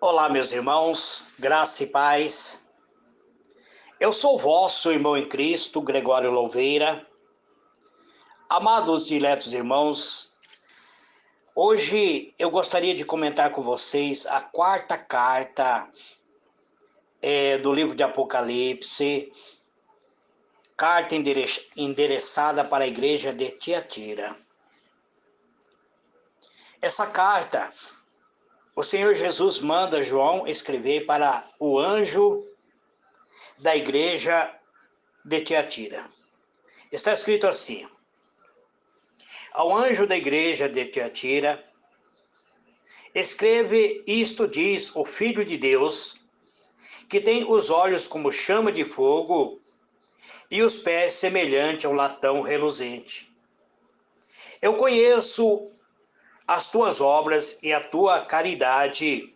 Olá, meus irmãos, graça e paz. Eu sou vosso irmão em Cristo, Gregório Louveira. Amados diletos irmãos, hoje eu gostaria de comentar com vocês a quarta carta do livro de Apocalipse, carta endereçada para a igreja de Tiatira. Essa carta, o Senhor Jesus manda João escrever para o anjo da igreja de Tiatira. Está escrito assim: ao anjo da igreja de Tiatira, escreve: isto diz o Filho de Deus, que tem os olhos como chama de fogo e os pés semelhante a um latão reluzente. Eu conheço as tuas obras e a tua caridade,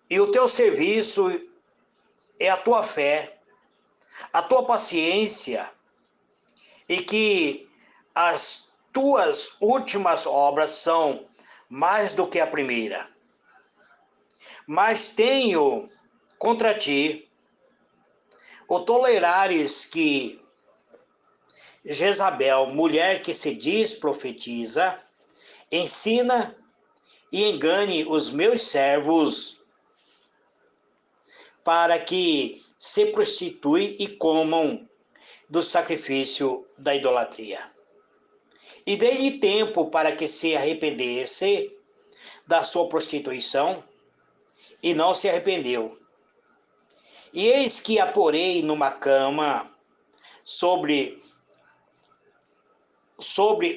e o teu serviço é a tua fé, a tua paciência, e que as tuas últimas obras são mais do que a primeira. Mas tenho contra ti o tolerares que Jezabel, mulher que se diz profetiza, ensina e engane os meus servos para que se prostituem e comam do sacrifício da idolatria. E dei-lhe tempo para que se arrependesse da sua prostituição, e não se arrependeu. E eis que a porei numa cama sobre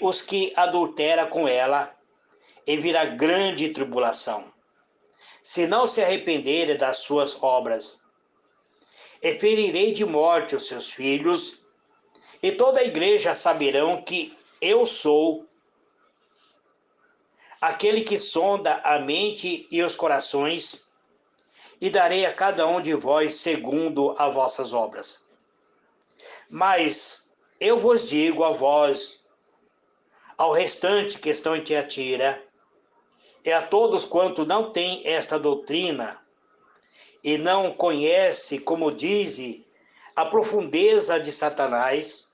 os que adultera com ela, e virá grande tribulação, se não se arrependerem das suas obras. E ferirei de morte os seus filhos, e toda a igreja saberão que eu sou aquele que sonda a mente e os corações, e darei a cada um de vós segundo as vossas obras. Mas eu vos digo a vós, ao restante que estão em Tiatira, e a todos quanto não têm esta doutrina, e não conhece, como dize, a profundeza de Satanás,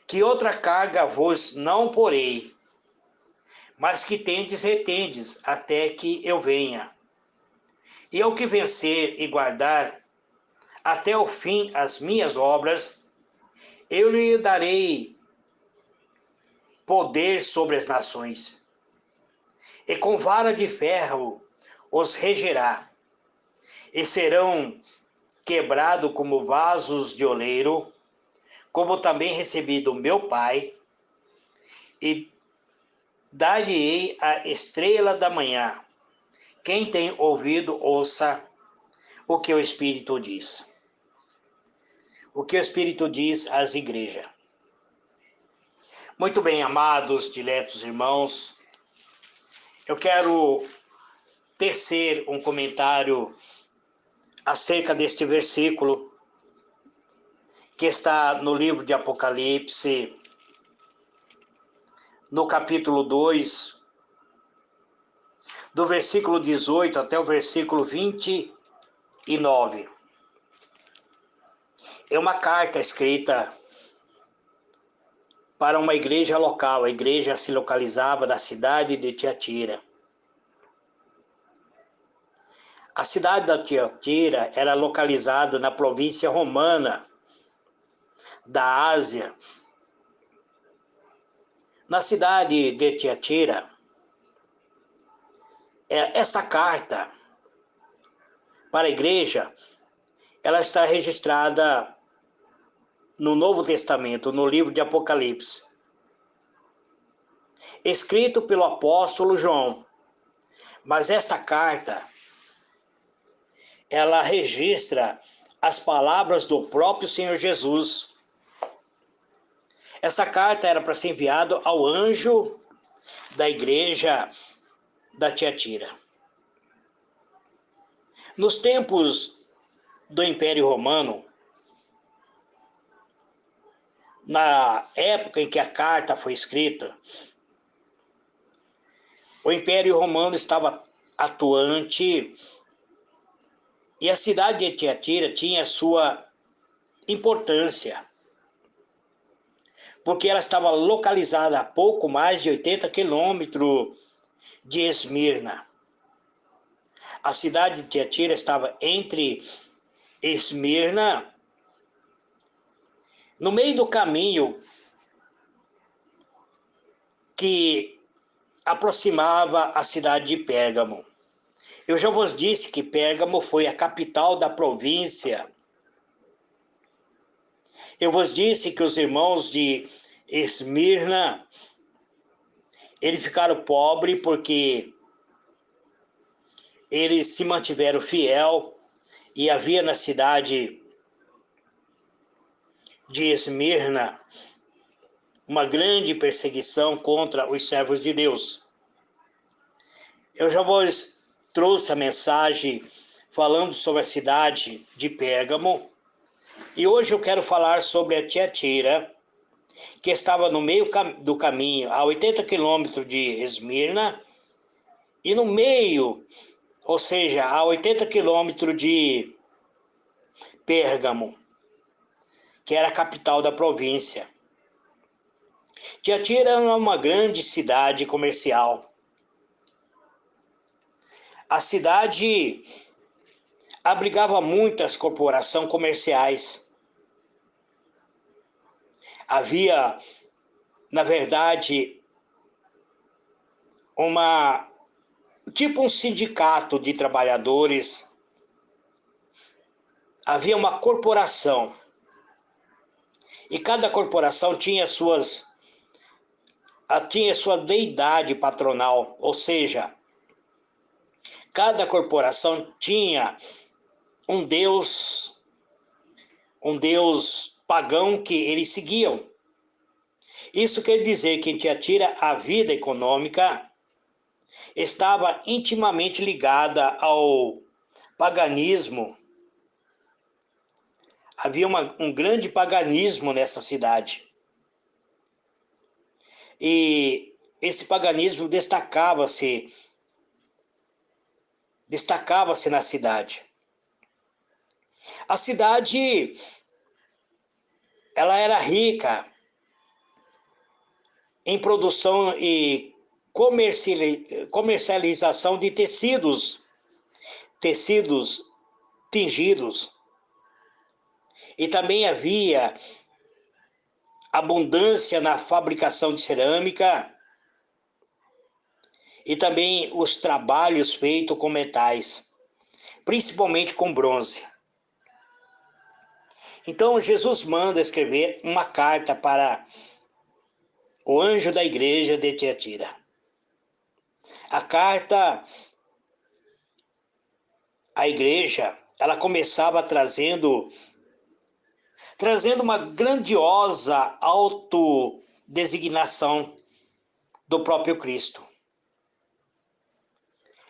que outra carga vos não porei, mas que tendes retendes até que eu venha. E ao que vencer e guardar até o fim as minhas obras, eu lhe darei poder sobre as nações, e com vara de ferro os regerá, e serão quebrados como vasos de oleiro, como também recebi do meu Pai, e dar-lhe-ei a estrela da manhã. Quem tem ouvido, ouça o que o Espírito diz. O que o Espírito diz às igrejas. Muito bem, amados, diletos irmãos, eu quero tecer um comentário acerca deste versículo que está no livro de Apocalipse, no capítulo 2, do versículo 18 até o versículo 29. É uma carta escrita para uma igreja local. A igreja se localizava na cidade de Tiatira. A cidade de Tiatira era localizada na província romana da Ásia. Na cidade de Tiatira, essa carta para a igreja, ela está registrada no Novo Testamento, no livro de Apocalipse, escrito pelo apóstolo João. Mas esta carta, ela registra as palavras do próprio Senhor Jesus. Essa carta era para ser enviada ao anjo da igreja da Tiatira. Nos tempos do Império Romano, na época em que a carta foi escrita, o Império Romano estava atuante, e a cidade de Tiatira tinha sua importância, porque ela estava localizada a pouco mais de 80 quilômetros de Esmirna. A cidade de Tiatira estava entre Esmirna, no meio do caminho que aproximava a cidade de Pérgamo. Eu já vos disse que Pérgamo foi a capital da província. Eu vos disse que os irmãos de Esmirna, eles ficaram pobres porque eles se mantiveram fiel e havia na cidade de Esmirna uma grande perseguição contra os servos de Deus. Eu já vos trouxe a mensagem falando sobre a cidade de Pérgamo, e hoje eu quero falar sobre a Tiatira, que estava no meio do caminho, a 80 quilômetros de Esmirna, e no meio, ou seja, a 80 quilômetros de Pérgamo, que era a capital da província. Tiatira era uma grande cidade comercial. A cidade abrigava muitas corporações comerciais. Havia, na verdade, um sindicato de trabalhadores. Havia uma corporação. E cada corporação tinha sua deidade patronal, ou seja, cada corporação tinha um deus pagão que eles seguiam. Isso quer dizer que em Tiatira a vida econômica estava intimamente ligada ao paganismo. Havia um grande paganismo nessa cidade. E esse paganismo destacava-se na cidade. A cidade, ela era rica em produção e comercialização de tecidos tingidos. E também havia abundância na fabricação de cerâmica e também os trabalhos feitos com metais, principalmente com bronze. Então Jesus manda escrever uma carta para o anjo da igreja de Tiatira. A carta à igreja, ela começava trazendo uma grandiosa autodesignação do próprio Cristo.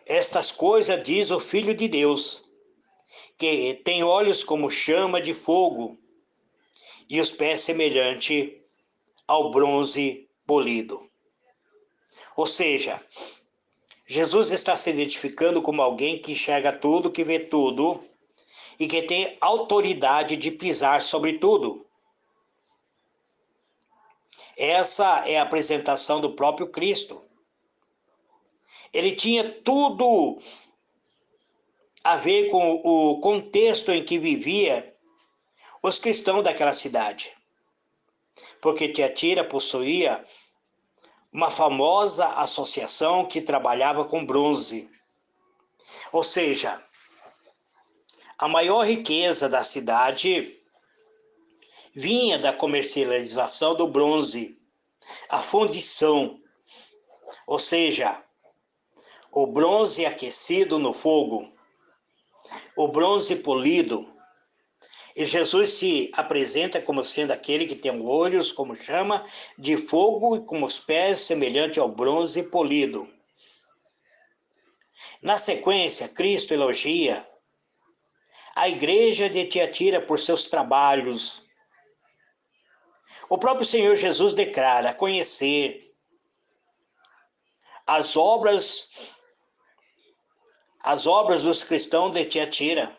Estas coisas diz o Filho de Deus, que tem olhos como chama de fogo e os pés semelhante ao bronze polido. Ou seja, Jesus está se identificando como alguém que enxerga tudo, que vê tudo e que tem autoridade de pisar sobre tudo. Essa é a apresentação do próprio Cristo. Ele tinha tudo a ver com o contexto em que vivia os cristãos daquela cidade. Porque Tiatira possuía uma famosa associação que trabalhava com bronze. Ou seja, a maior riqueza da cidade vinha da comercialização do bronze, a fundição, ou seja, o bronze aquecido no fogo, o bronze polido. E Jesus se apresenta como sendo aquele que tem olhos como chama de fogo e com os pés semelhante ao bronze polido. Na sequência, Cristo elogia a igreja de Tiatira por seus trabalhos. O próprio Senhor Jesus declara conhecer as obras as obras dos cristãos de Tiatira,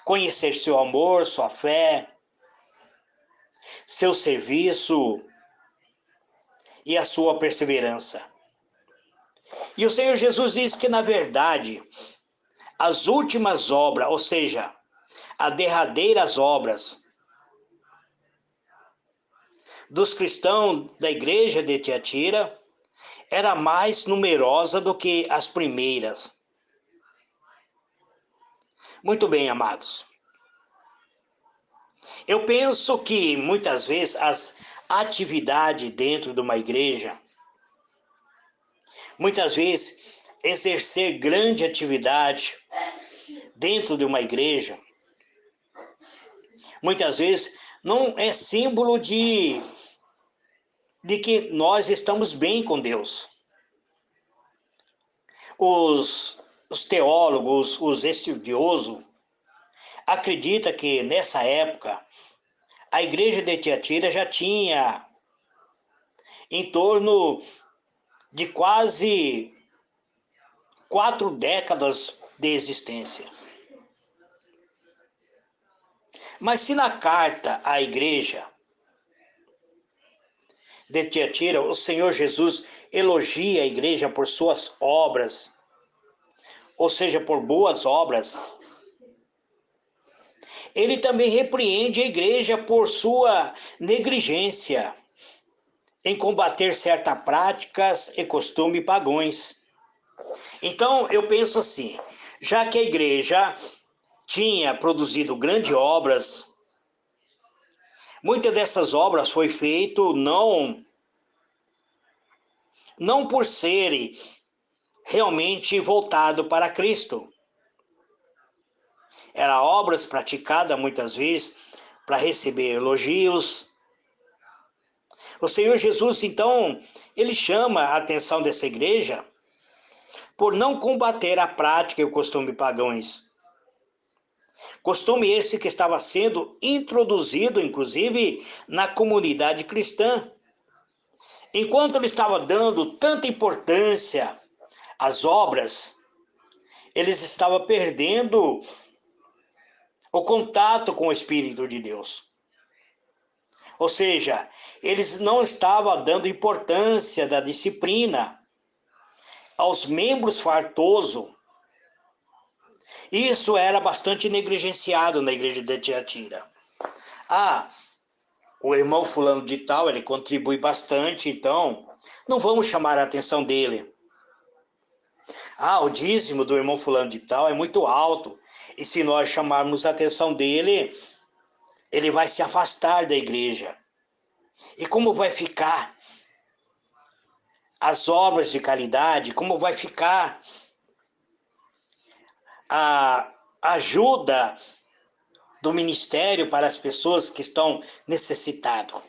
conhecer seu amor, sua fé, seu serviço e a sua perseverança. E o Senhor Jesus diz que, na verdade, as últimas obras, ou seja, as derradeiras obras dos cristãos da igreja de Tiatira era mais numerosa do que as primeiras. Muito bem, amados. Eu penso que muitas vezes as atividades dentro de uma igreja, muitas vezes exercer grande atividade dentro de uma igreja, muitas vezes não é símbolo de que nós estamos bem com Deus. Os teólogos, os estudiosos, acreditam que nessa época a igreja de Tiatira já tinha em torno de quase 4 décadas de existência. Mas se na carta à igreja de Tiatira o Senhor Jesus elogia a igreja por suas obras, ou seja, por boas obras, ele também repreende a igreja por sua negligência em combater certas práticas e costumes pagãos. Então, eu penso assim, já que a igreja tinha produzido grandes obras, muitas dessas obras foi feito não por serem realmente voltado para Cristo. Eram obras praticadas muitas vezes para receber elogios. O Senhor Jesus, então, ele chama a atenção dessa igreja por não combater a prática e o costume pagãos. Costume esse que estava sendo introduzido, inclusive, na comunidade cristã. Enquanto ele estava dando tanta importância às obras, eles estavam perdendo o contato com o Espírito de Deus. Ou seja, eles não estavam dando importância da disciplina aos membros fartosos. Isso era bastante negligenciado na igreja de Tiatira. O irmão fulano de tal, ele contribui bastante, então não vamos chamar a atenção dele. O dízimo do irmão fulano de tal é muito alto, e se nós chamarmos a atenção dele, ele vai se afastar da igreja. E como vai ficar as obras de caridade? Como vai ficar a ajuda do ministério para as pessoas que estão necessitadas?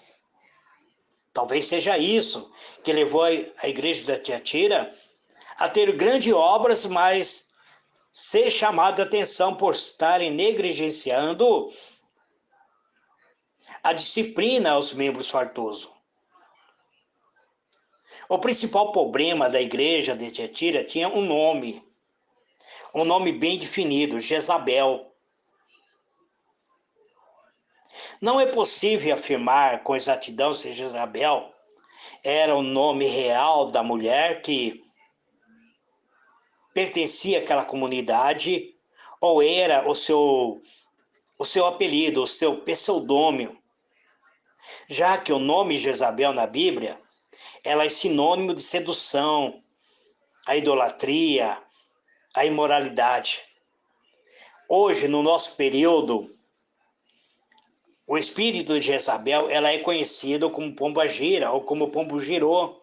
Talvez seja isso que levou a igreja da Tiatira a ter grandes obras, mas ser chamado a atenção por estarem negligenciando a disciplina aos membros fartosos. O principal problema da igreja de Tiatira tinha um nome bem definido, Jezabel. Não é possível afirmar com exatidão se Jezabel era o nome real da mulher que pertencia àquela comunidade ou era o seu apelido, o seu pseudônimo, já que o nome Jezabel na Bíblia ela é sinônimo de sedução, a idolatria, a imoralidade. Hoje, no nosso período, o espírito de Jezabel ela é conhecido como pombagira ou como pombogirô,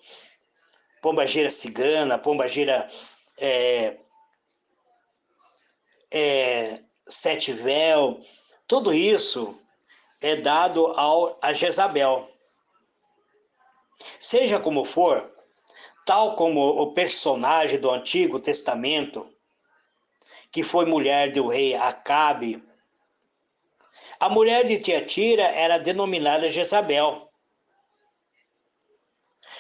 pombagira cigana, pombagira sete véu, tudo isso é dado a Jezabel. Seja como for, tal como o personagem do Antigo Testamento, que foi mulher do rei Acabe, a mulher de Tiatira era denominada Jezabel.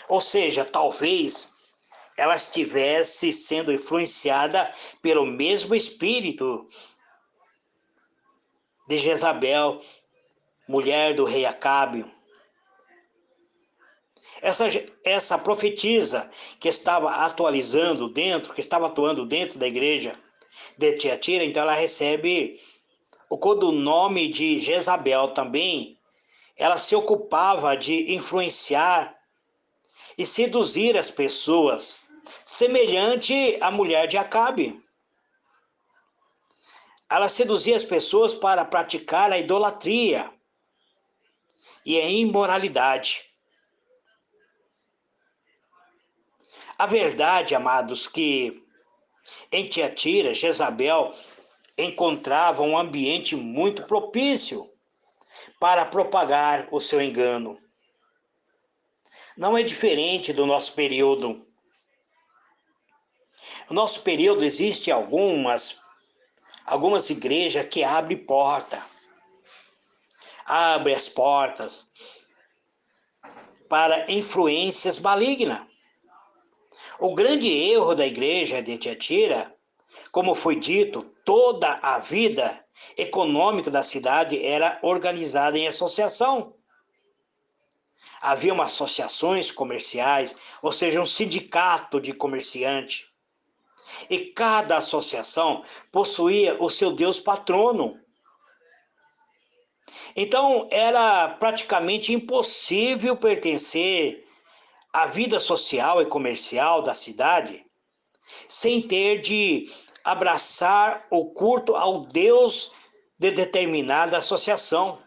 Ou seja, talvez ela estivesse sendo influenciada pelo mesmo espírito de Jezabel, mulher do rei Acabe. Essa profetisa que estava que estava atuando dentro da igreja de Tiatira, então ela recebe o codinome de Jezabel também. Ela se ocupava de influenciar e seduzir as pessoas, semelhante à mulher de Acabe. Ela seduzia as pessoas para praticar a idolatria e a imoralidade. A verdade, amados, que em Tiatira, Jezabel encontrava um ambiente muito propício para propagar o seu engano. Não é diferente do nosso período. No nosso período existe algumas igrejas que abrem as portas para influências malignas. O grande erro da igreja de Tiatira, como foi dito, toda a vida econômica da cidade era organizada em associação. Havia associações comerciais, ou seja, um sindicato de comerciantes. E cada associação possuía o seu Deus patrono. Então, era praticamente impossível pertencer à vida social e comercial da cidade sem ter de abraçar o culto ao Deus de determinada associação.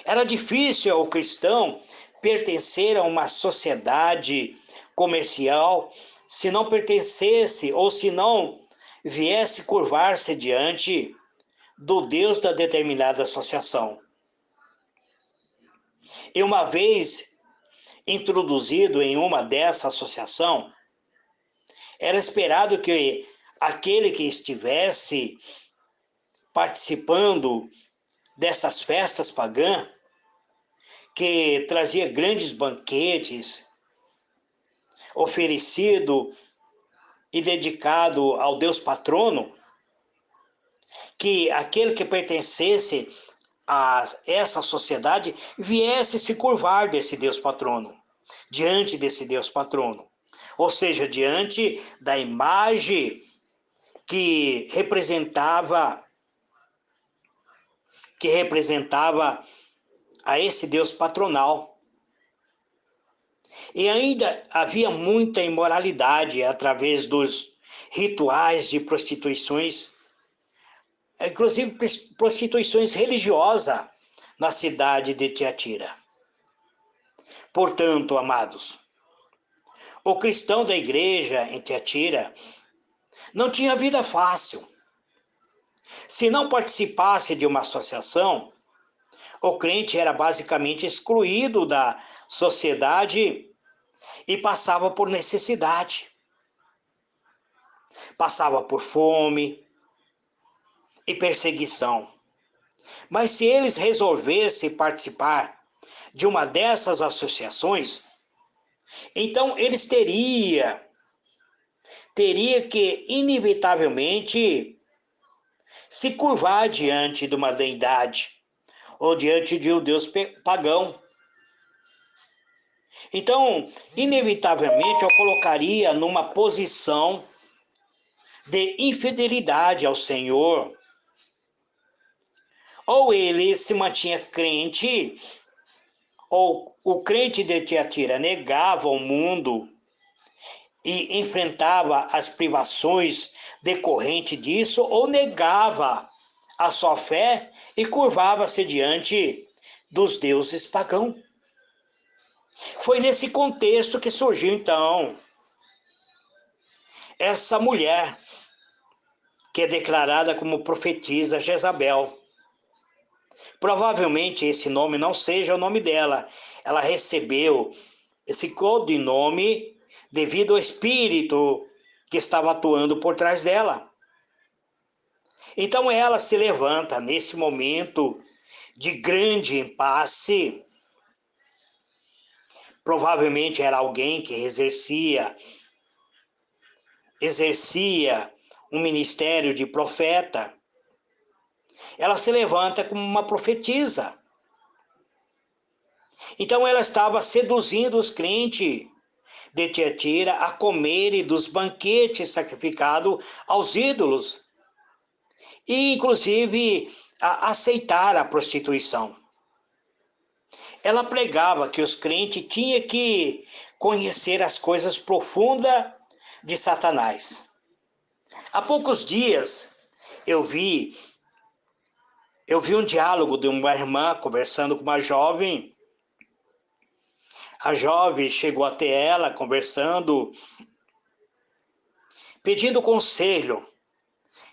Era difícil ao cristão pertencer a uma sociedade comercial se não pertencesse ou se não viesse curvar-se diante do Deus da determinada associação. E uma vez introduzido em uma dessa associação, era esperado que aquele que estivesse participando dessas festas pagãs, que trazia grandes banquetes, oferecido e dedicado ao Deus patrono, que aquele que pertencesse a essa sociedade viesse se curvar desse Deus patrono, diante desse Deus patrono, ou seja, diante da imagem que representava a esse Deus patronal. E ainda havia muita imoralidade através dos rituais de prostituições, inclusive prostituições religiosas na cidade de Tiatira. Portanto, amados, o cristão da igreja em Tiatira não tinha vida fácil. Se não participasse de uma associação, o crente era basicamente excluído da sociedade e passava por necessidade. Passava por fome e perseguição. Mas se eles resolvessem participar de uma dessas associações, então eles teria que inevitavelmente se curvar diante de uma deidade ou diante de um Deus pagão. Então, inevitavelmente, eu colocaria numa posição de infidelidade ao Senhor. Ou ele se mantinha crente, ou o crente de Tiatira negava o mundo e enfrentava as privações decorrentes disso, ou negava a sua fé e curvava-se diante dos deuses pagãos. Foi nesse contexto que surgiu, então, essa mulher, que é declarada como profetisa Jezabel. Provavelmente esse nome não seja o nome dela. Ela recebeu esse codinome devido ao espírito que estava atuando por trás dela. Então ela se levanta nesse momento de grande impasse provavelmente era alguém que exercia um ministério de profeta. Ela se levanta como uma profetisa. Então ela estava seduzindo os crentes de Tiatira a comerem dos banquetes sacrificados aos ídolos e, inclusive, a aceitar a prostituição. Ela pregava que os crentes tinham que conhecer as coisas profundas de Satanás. Há poucos dias eu vi um diálogo de uma irmã conversando com uma jovem. A jovem chegou até ela conversando, pedindo conselho.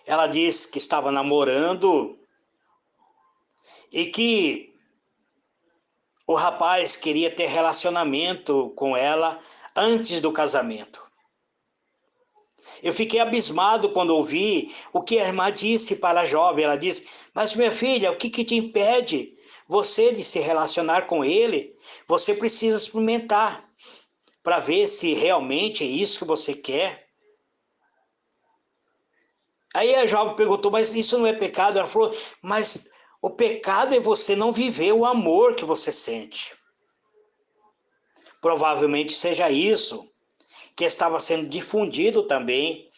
Ela disse que estava namorando e que o rapaz queria ter relacionamento com ela antes do casamento. Eu fiquei abismado quando ouvi o que a irmã disse para a jovem. Ela disse: mas minha filha, o que te impede você de se relacionar com ele? Você precisa experimentar para ver se realmente é isso que você quer. Aí a jovem perguntou: mas isso não é pecado? Ela falou: mas o pecado é você não viver o amor que você sente. Provavelmente seja isso que estava sendo difundido também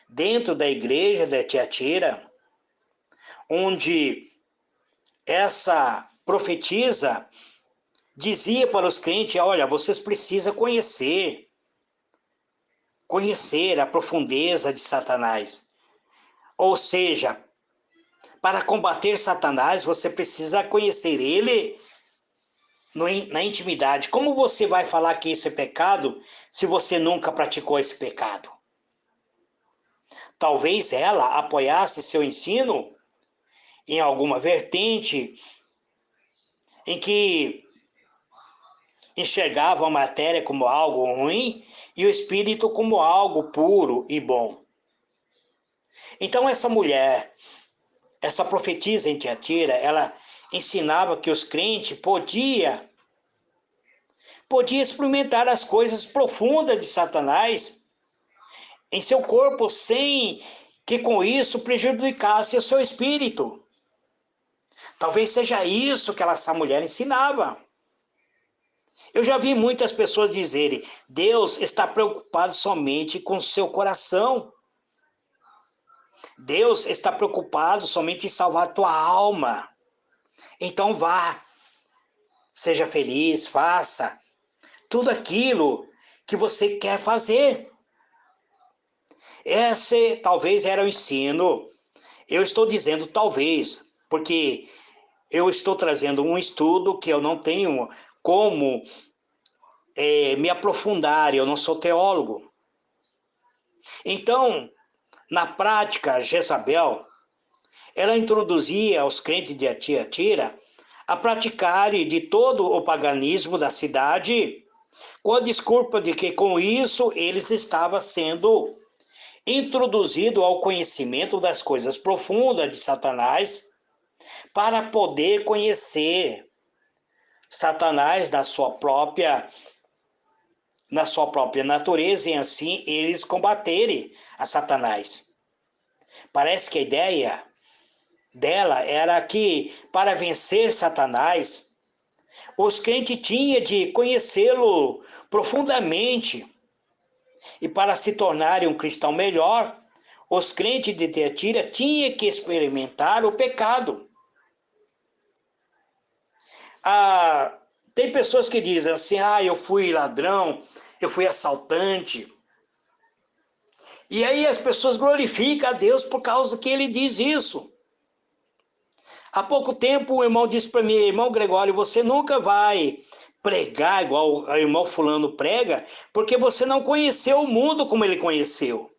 dentro da igreja de Tiatira, onde essa profetisa dizia para os crentes: olha, vocês precisam conhecer a profundeza de Satanás. Ou seja, para combater Satanás, você precisa conhecer ele na intimidade. Como você vai falar que isso é pecado se você nunca praticou esse pecado? Talvez ela apoiasse seu ensino em alguma vertente em que enxergava a matéria como algo ruim e o espírito como algo puro e bom. Então essa mulher, essa profetisa em Tiatira, ela ensinava que os crentes podiam experimentar as coisas profundas de Satanás em seu corpo sem que com isso prejudicasse o seu espírito. Talvez seja isso que essa mulher ensinava. Eu já vi muitas pessoas dizerem: Deus está preocupado somente com o seu coração. Deus está preocupado somente em salvar a tua alma. Então vá, seja feliz, faça tudo aquilo que você quer fazer. Esse talvez era o ensino. Eu estou dizendo talvez, porque eu estou trazendo um estudo que eu não tenho como me aprofundar, eu não sou teólogo. Então, na prática, Jezabel, ela introduzia aos crentes de Tiatira a praticarem de todo o paganismo da cidade, com a desculpa de que com isso eles estavam sendo introduzidos ao conhecimento das coisas profundas de Satanás, para poder conhecer Satanás na sua própria natureza e assim eles combaterem a Satanás. Parece que a ideia dela era que para vencer Satanás, os crentes tinham de conhecê-lo profundamente. E para se tornarem um cristão melhor, os crentes de Tiatira tinham que experimentar o pecado. Tem pessoas que dizem assim: eu fui ladrão, eu fui assaltante. E aí as pessoas glorificam a Deus por causa que ele diz isso. Há pouco tempo o irmão disse para mim: irmão Gregório, você nunca vai pregar igual o irmão fulano prega, porque você não conheceu o mundo como ele conheceu.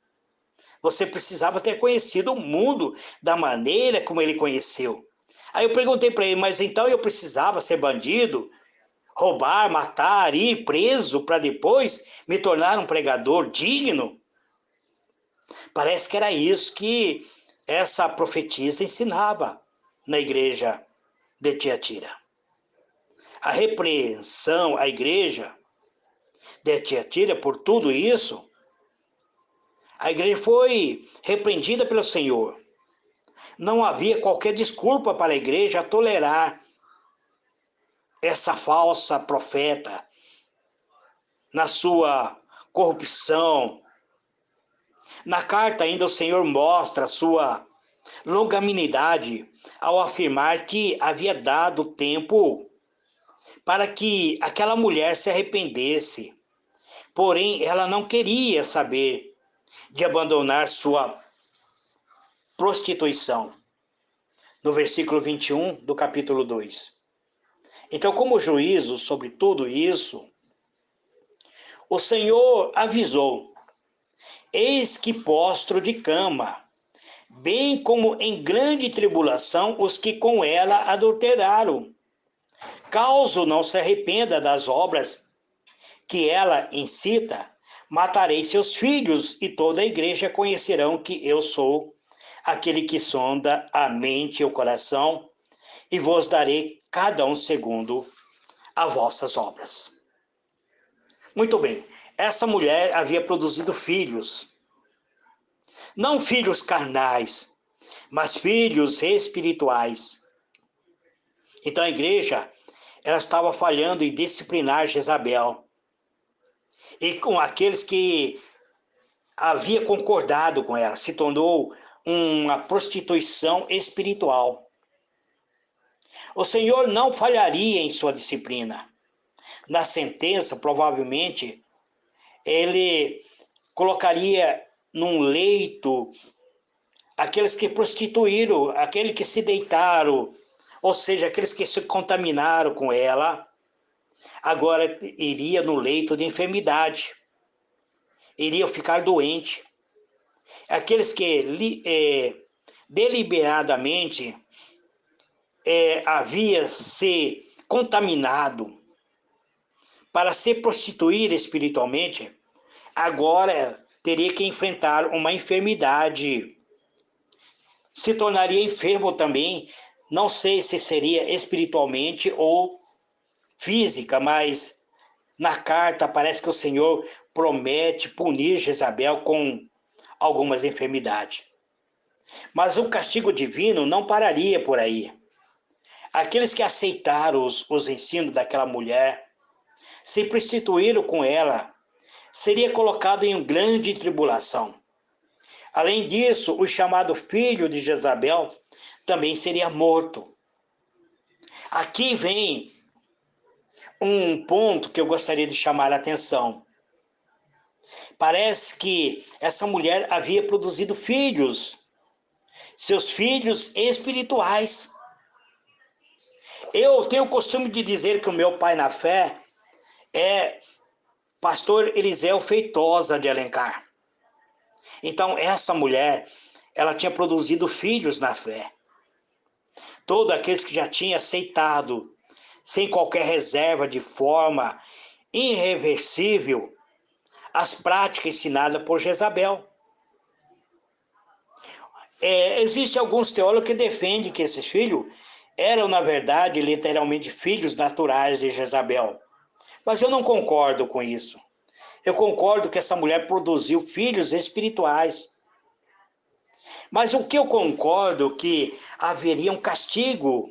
Você precisava ter conhecido o mundo da maneira como ele conheceu. Aí eu perguntei para ele: mas então eu precisava ser bandido, roubar, matar, ir preso para depois me tornar um pregador digno? Parece que era isso que essa profetisa ensinava na igreja de Tiatira. A repreensão à igreja de Tiatira por tudo isso, a igreja foi repreendida pelo Senhor. Não havia qualquer desculpa para a igreja tolerar essa falsa profeta na sua corrupção. Na carta ainda o Senhor mostra a sua longanimidade ao afirmar que havia dado tempo para que aquela mulher se arrependesse. Porém, ela não queria saber de abandonar sua prostituição. No versículo 21 do capítulo 2. Então, como juízo sobre tudo isso, o Senhor avisou: eis que postro de cama, bem como em grande tribulação os que com ela adulteraram. Caso não se arrependa das obras que ela incita, matarei seus filhos, e toda a igreja conhecerão que eu sou aquele que sonda a mente e o coração, e vos darei cada um segundo as vossas obras. Muito bem, essa mulher havia produzido filhos, não filhos carnais, mas filhos espirituais. Então a igreja, ela estava falhando em disciplinar Jezabel, e com aqueles que havia concordado com ela, se tornou uma prostituição espiritual. O Senhor não falharia em sua disciplina. Na sentença, provavelmente, ele colocaria num leito aqueles que prostituíram, aqueles que se deitaram, ou seja, aqueles que se contaminaram com ela, agora iria no leito de enfermidade, iriam ficar doentes. Aqueles que deliberadamente havia se contaminado para se prostituir espiritualmente, agora teria que enfrentar uma enfermidade, se tornaria enfermo também, não sei se seria espiritualmente ou física, mas na carta parece que o Senhor promete punir Jezabel com algumas enfermidades. Mas o castigo divino não pararia por aí. Aqueles que aceitaram os ensinos daquela mulher, se prostituíram com ela, seria colocado em grande tribulação. Além disso, o chamado filho de Jezabel também seria morto. Aqui vem um ponto que eu gostaria de chamar a atenção. Parece que essa mulher havia produzido filhos, seus filhos espirituais. Eu tenho o costume de dizer que o meu pai na fé é pastor Eliseu Feitosa de Alencar. Então, essa mulher, ela tinha produzido filhos na fé. Todos aqueles que já tinham aceitado, sem qualquer reserva, de forma irreversível, as práticas ensinadas por Jezabel. Existem alguns teólogos que defendem que esses filhos eram, na verdade, literalmente filhos naturais de Jezabel. Mas eu não concordo com isso. Eu concordo que essa mulher produziu filhos espirituais. Mas o que eu concordo que haveria um castigo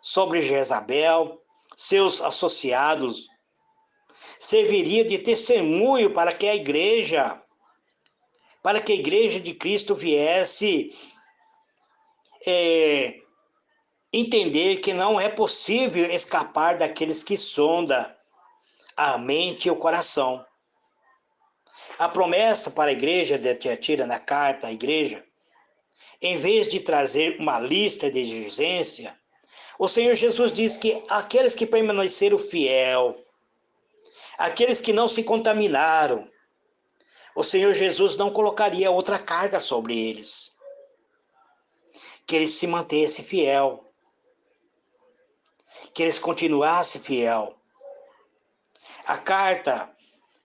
sobre Jezabel, seus associados, serviria de testemunho para que a igreja de Cristo viesse entender que não é possível escapar daqueles que sondam a mente e o coração. A promessa para a igreja de Tiatira, na carta à igreja, em vez de trazer uma lista de exigência, o Senhor Jesus diz que aqueles que permaneceram fiel, aqueles que não se contaminaram, o Senhor Jesus não colocaria outra carga sobre eles. Que eles se mantessem fiel, que eles continuassem fiel. A carta,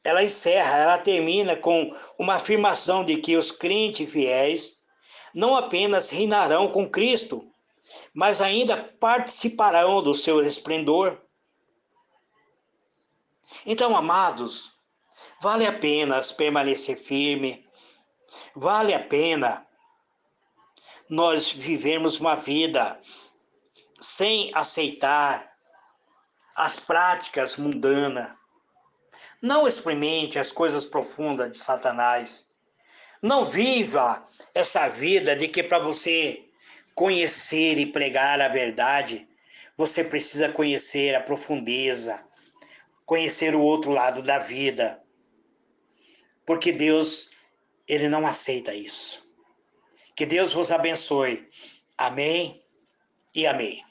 ela encerra, ela termina com uma afirmação de que os crentes fiéis não apenas reinarão com Cristo, mas ainda participarão do seu esplendor. Então, amados, vale a pena permanecer firme, vale a pena nós vivermos uma vida sem aceitar as práticas mundanas. Não experimente as coisas profundas de Satanás. Não viva essa vida de que para você conhecer e pregar a verdade, você precisa conhecer a profundeza, conhecer o outro lado da vida. Porque Deus, ele não aceita isso. Que Deus vos abençoe. Amém e amém.